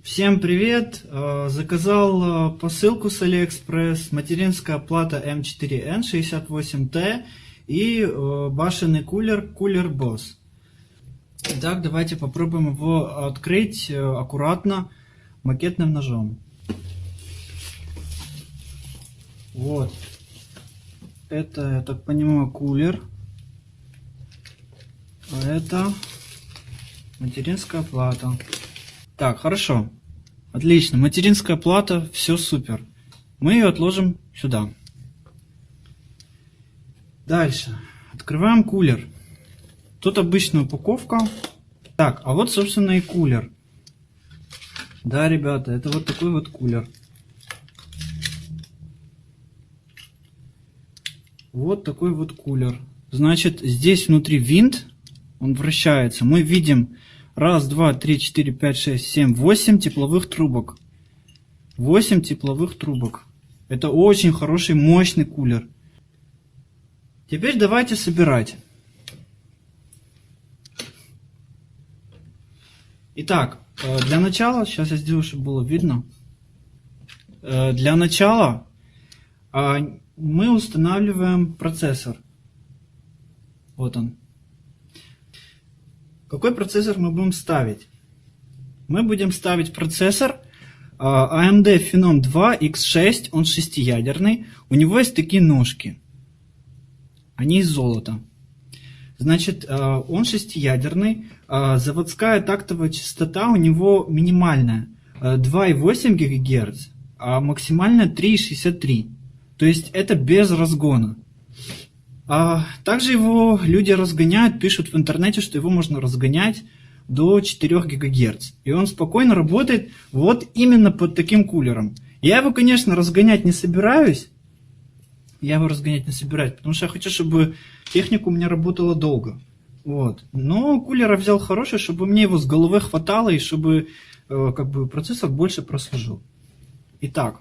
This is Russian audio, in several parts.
Всем привет! Заказал посылку с AliExpress, материнская плата M4N68T и башенный кулер Boss. Итак, давайте попробуем его открыть аккуратно макетным ножом. Вот. Это, я так понимаю, кулер. А это материнская плата. Так, хорошо. Отлично. Материнская плата, все супер. Мы ее отложим сюда. Дальше. Открываем кулер. Тут обычная упаковка. Так, а вот, собственно, и кулер. Да, ребята, это вот такой вот кулер. Вот такой вот кулер. Значит, здесь внутри винт. Он вращается. Мы видим 1, 2, 3, 4, 5, 6, 7, 8 тепловых трубок. 8 тепловых трубок. Это очень хороший, мощный кулер. Теперь давайте собирать. Итак, для начала, сейчас я сделаю, чтобы было видно. Для начала мы устанавливаем процессор. Вот он. Какой процессор мы будем ставить? Мы будем ставить процессор AMD Phenom 2 X6, он 6-ядерный. У него есть такие ножки. Они из золота. Значит, он 6-ядерный. Заводская тактовая частота у него минимальная 2,8 ГГц, а максимальная 3,63. То есть это без разгона. Также его люди разгоняют, пишут в интернете, что его можно разгонять до 4 ГГц. И он спокойно работает вот именно под таким кулером. Я его, конечно, разгонять не собираюсь. Потому что я хочу, чтобы техника у меня работала долго. Вот. Но кулер я взял хороший, чтобы мне его с головы хватало и чтобы процессор больше прослужил. Итак,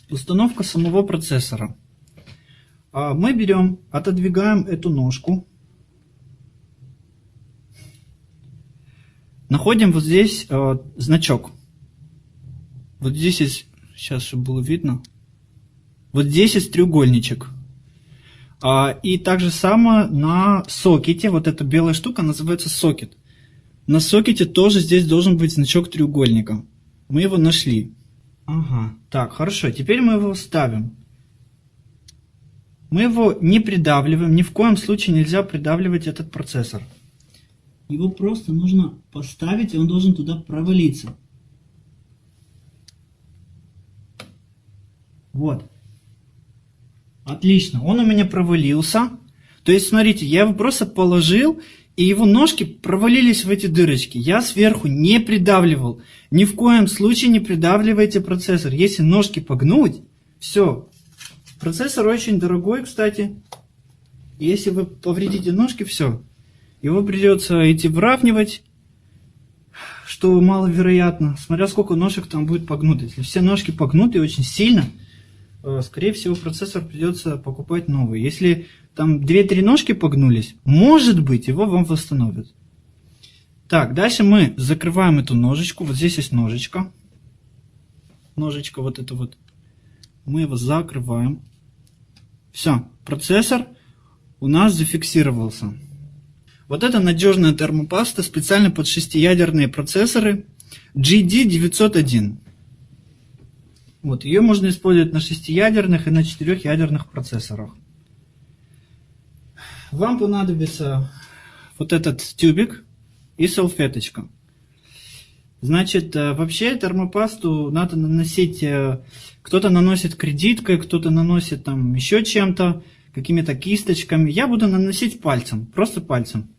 установка самого процессора. Мы берем, отодвигаем эту ножку. Находим вот здесь значок. Вот здесь есть, сейчас, чтобы было видно. Вот здесь есть треугольничек. И также самое на сокете. Вот эта белая штука называется сокет. На сокете тоже здесь должен быть значок треугольника. Мы его нашли. Ага. Так, хорошо. Теперь мы его ставим. Мы его не придавливаем, ни в коем случае нельзя придавливать этот процессор. Его просто нужно поставить, и он должен туда провалиться. Вот. Отлично, он у меня провалился. То есть, смотрите, я его просто положил, и его ножки провалились в эти дырочки. Я сверху не придавливал. Ни в коем случае не придавливайте процессор. Если ножки погнуть, все. Процессор очень дорогой, кстати. Если вы повредите ножки, все. Его придется идти выравнивать, что маловероятно, смотря сколько ножек там будет погнуто. Если все ножки погнуты очень сильно, скорее всего, процессор придется покупать новый. Если там 2-3 ножки погнулись, может быть, его вам восстановят. Так, дальше мы закрываем эту ножечку. Вот здесь есть ножечка. Ножечка вот эта вот. Мы его закрываем. Все, процессор у нас зафиксировался. Вот это надежная термопаста, специально под 6-ядерные процессоры GD901. Вот, ее можно использовать на 6-ядерных и на 4-ядерных процессорах. Вам понадобится вот этот тюбик и салфеточка. Значит, вообще термопасту надо наносить, кто-то наносит кредиткой, кто-то наносит там еще чем-то, какими-то кисточками. Я буду наносить пальцем, просто пальцем.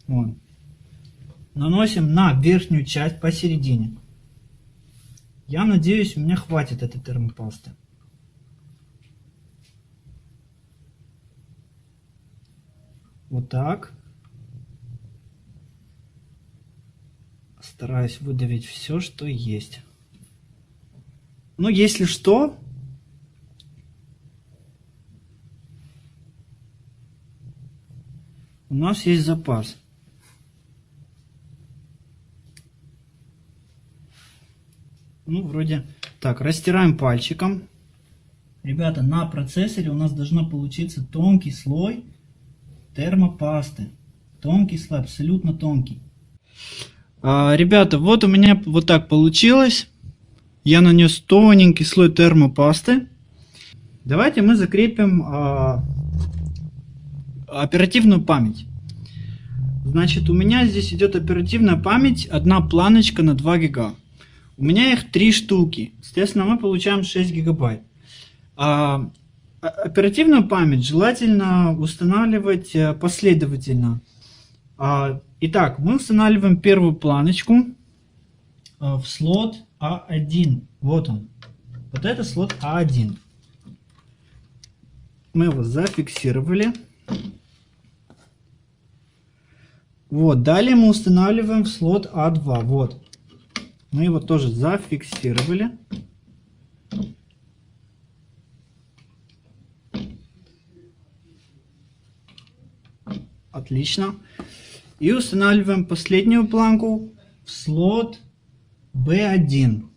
Вот. Наносим на верхнюю часть посередине. Я надеюсь, у меня хватит этой термопасты. Вот так. Стараюсь выдавить все, что есть. Но если что, у нас есть запас. Ну, вроде так, растираем пальчиком. Ребята, на процессоре у нас должно получиться тонкий слой термопасты. Тонкий слой, абсолютно тонкий. Ребята, вот у меня вот так получилось. Я нанес тоненький слой термопасты. Давайте мы закрепим оперативную память. Значит, у меня здесь идет оперативная память, одна планочка на 2 гига. У меня их 3 штуки. Соответственно, мы получаем 6 гигабайт. Оперативную память желательно устанавливать последовательно. Итак, мы устанавливаем первую планочку в слот А1. Вот он. Вот это слот А1. Мы его зафиксировали. Вот, далее мы устанавливаем в слот А2. Вот. Мы его тоже зафиксировали. Отлично. И устанавливаем последнюю планку в слот B1.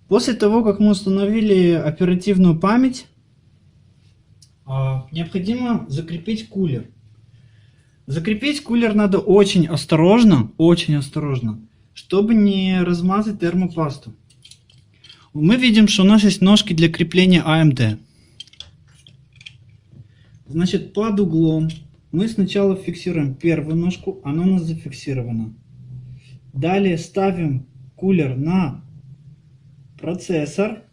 После того, как мы установили оперативную память, необходимо закрепить кулер. Закрепить кулер надо очень осторожно, чтобы не размазать термопасту. Мы видим, что у нас есть ножки для крепления AMD. Значит, под углом мы сначала фиксируем первую ножку, она у нас зафиксирована. Далее ставим кулер на процессор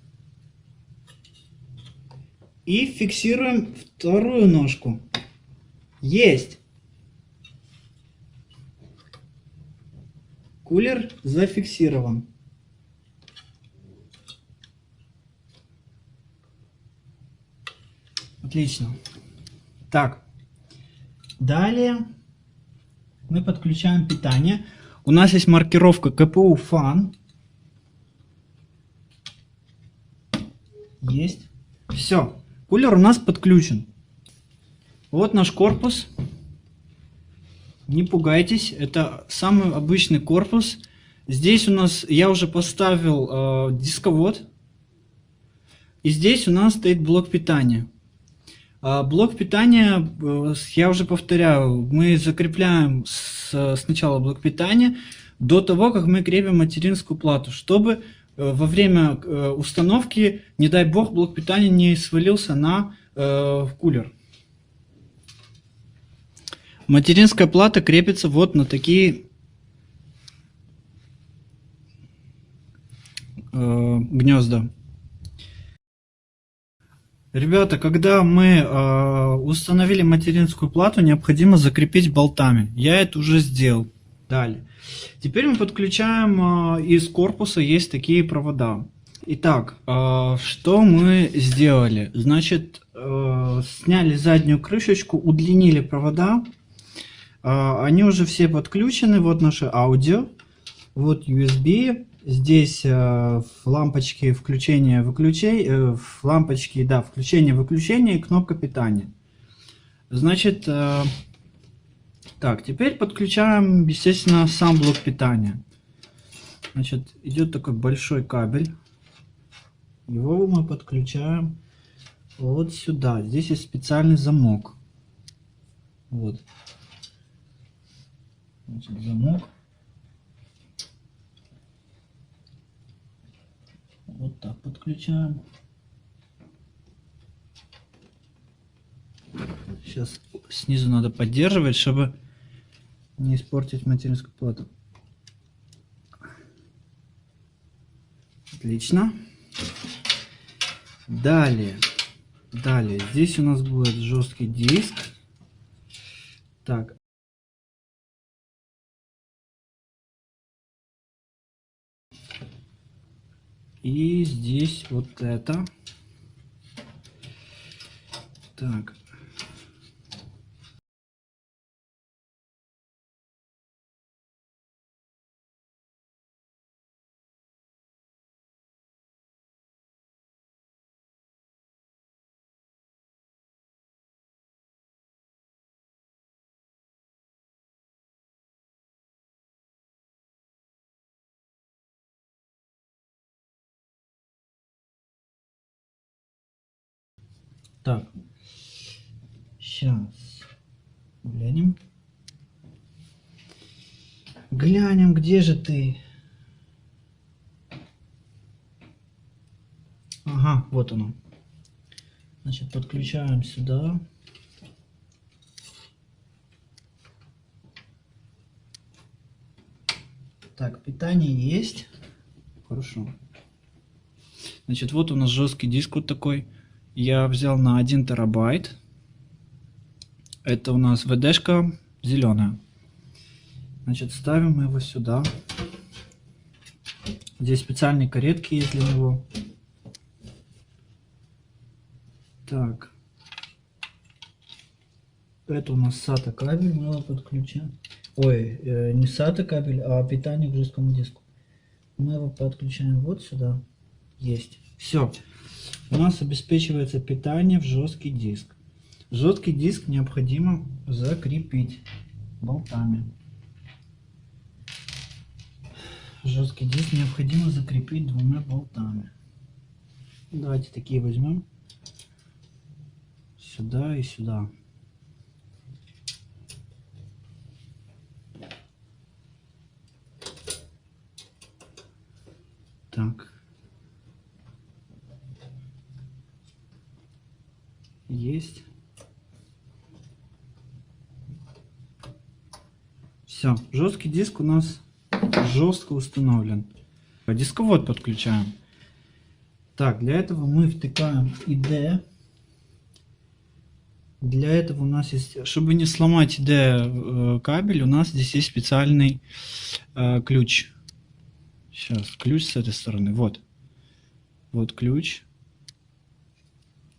и фиксируем вторую ножку. Есть! Кулер зафиксирован. Отлично. Так, далее мы подключаем питание. У нас есть маркировка КПУ Fan. Есть. Все. Кулер у нас подключен. Вот наш корпус. Не пугайтесь, это самый обычный корпус. Здесь у нас, я уже поставил дисковод. И здесь у нас стоит блок питания. Блок питания, я уже повторяю, мы закрепляем сначала блок питания до того, как мы крепим материнскую плату, чтобы во время установки, не дай бог, блок питания не свалился на кулер. Материнская плата крепится вот на такие гнезда. Ребята, когда мы установили материнскую плату, необходимо закрепить болтами. Я это уже сделал. Далее. Теперь мы подключаем из корпуса, есть такие провода. Итак, что мы сделали? Значит, сняли заднюю крышечку, удлинили провода. Они уже все подключены. Вот наше аудио. Вот USB. Здесь лампочки включения-выключения, лампочки, да, включение-выключение и кнопка питания. Значит, так, теперь подключаем, естественно, сам блок питания. Значит, идет такой большой кабель. Его мы подключаем вот сюда. Здесь есть специальный замок. Вот. Значит, замок. Вот так подключаем. Сейчас снизу надо поддерживать, чтобы не испортить материнскую плату. Отлично. Далее. Здесь у нас будет жесткий диск. Так. И здесь вот это. Так. Так, сейчас глянем. Глянем, где же ты? Ага, вот оно. Значит, подключаем сюда. Так, питание есть. Хорошо. Значит, вот у нас жесткий диск вот такой. Я взял на 1 терабайт. Это у нас VD-шка зеленая. Значит, ставим его сюда. Здесь специальные каретки есть для него. Так. Это у нас SATA кабель, мы его подключаем. Ой, не SATA кабель, а питание к жесткому диску. Мы его подключаем вот сюда. Есть. Все. У нас обеспечивается питание в жесткий диск. Жесткий диск необходимо закрепить болтами. Жесткий диск необходимо закрепить 2 болтами. Давайте такие возьмем. Сюда и сюда. Так. Есть. Все. Жесткий диск у нас жестко установлен. Дисковод подключаем. Так, для этого мы втыкаем ID. Для этого у нас есть, чтобы не сломать ID кабель, у нас здесь есть специальный ключ. Сейчас, ключ с этой стороны. Вот. Вот ключ.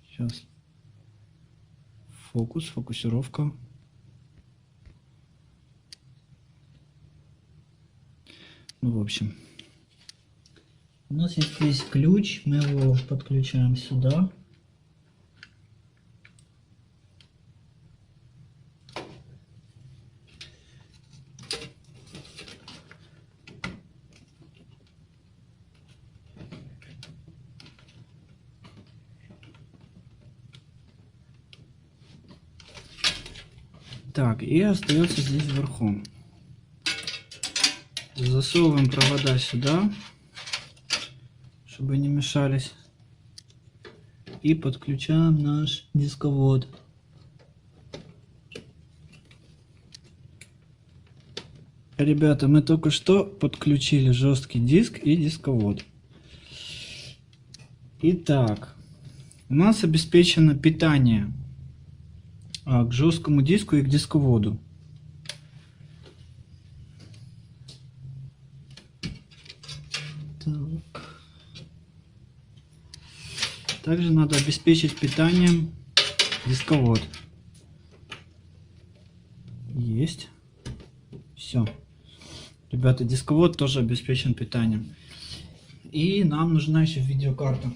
Сейчас. Фокус, фокусировка. Ну, в общем. У нас есть здесь ключ. Мы его подключаем сюда. Так, и остается здесь вверху. Засовываем провода сюда, чтобы не мешались. И подключаем наш дисковод. Ребята, мы только что подключили жесткий диск и дисковод. Итак, у нас обеспечено питание к жесткому диску и к дисководу. Так. Также надо обеспечить питанием дисковод. Есть. Все. Ребята, дисковод тоже обеспечен питанием. И нам нужна еще видеокарта.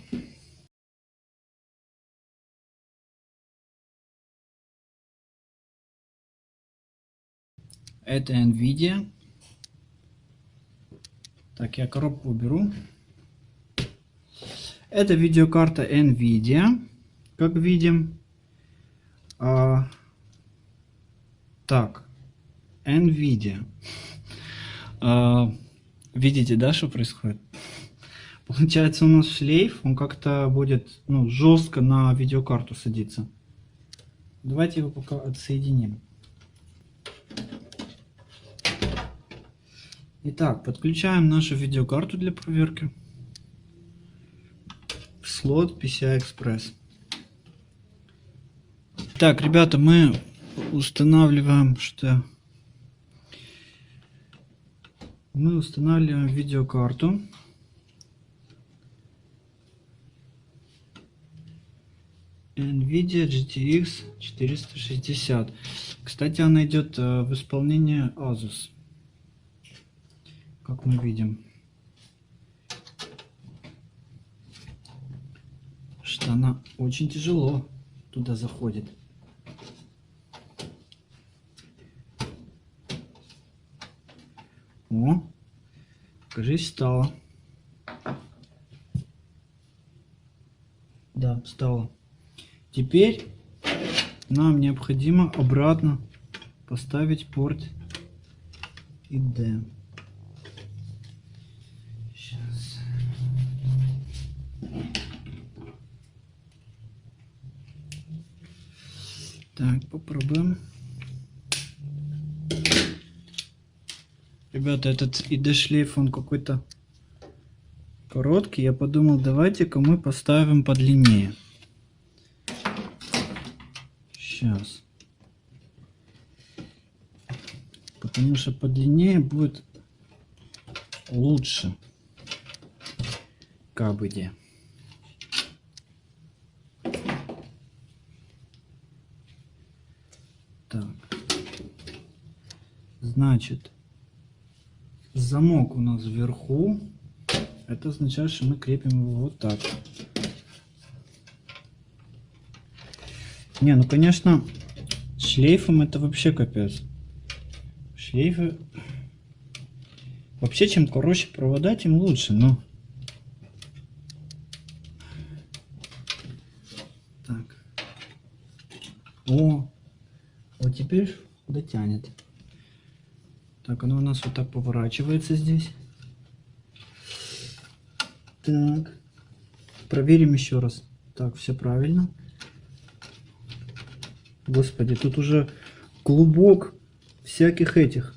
Это NVIDIA. Так, я коробку уберу. Это видеокарта NVIDIA, как видим. Так, NVIDIA. Видите, да, что происходит? Получается, у нас шлейф, он как-то будет, ну, жестко на видеокарту садиться. Давайте его пока отсоединим. Итак, подключаем нашу видеокарту для проверки в слот PCI-Express. Так, ребята, мы устанавливаем, видеокарту. NVIDIA GTX 460. Кстати, она идет в исполнении Asus. Как мы видим, что она очень тяжело туда заходит. О, кажись, стало. Да, стало. Теперь нам необходимо обратно поставить порт ID. Сейчас. Так, попробуем. Ребята, этот ID шлейф, он какой-то короткий. Я подумал, давайте-ка мы поставим подлиннее. Сейчас. Потому что подлиннее будет лучше. КБД. Так. Значит, замок у нас вверху. Это означает, что мы крепим его вот так. Не, ну конечно, шлейфом это вообще капец. Шлейфы... Вообще, чем короче провода, тем лучше, но... Так. О, вот теперь дотянет. Так, оно у нас вот так поворачивается здесь. Так. Проверим еще раз. Так, все правильно. Господи, тут уже клубок всяких этих.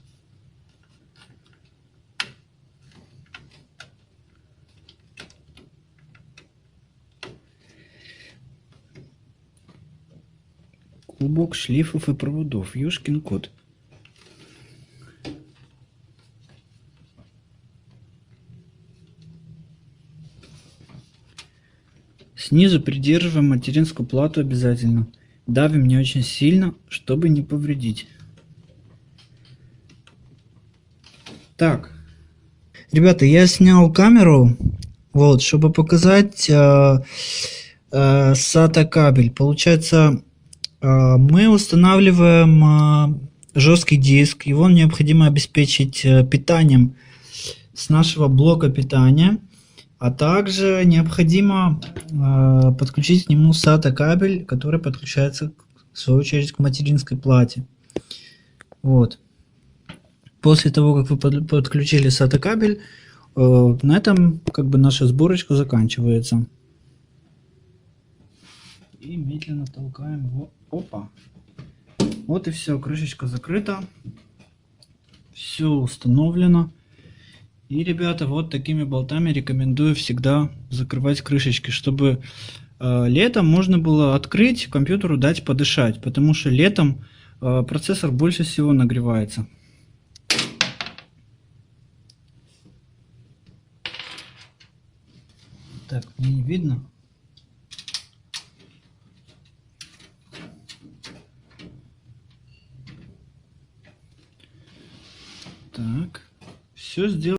Клубок шлейфов и проводов. Ёшкин кот. Снизу придерживаем материнскую плату обязательно. Давим не очень сильно, чтобы не повредить. Так. Ребята, я снял камеру, вот, чтобы показать SATA кабель. Получается, мы устанавливаем жесткий диск. Его необходимо обеспечить питанием с нашего блока питания. А также необходимо подключить к нему SATA кабель, который подключается в свою очередь к материнской плате. Вот. После того, как вы подключили SATA кабель, на этом как бы наша сборочка заканчивается. И медленно толкаем его. Опа. Вот и все, крышечка закрыта. Все установлено. И, ребята, вот такими болтами рекомендую всегда закрывать крышечки, чтобы летом можно было открыть, компьютеру дать подышать, потому что летом процессор больше всего нагревается. Так, мне не видно. Так, все сделано.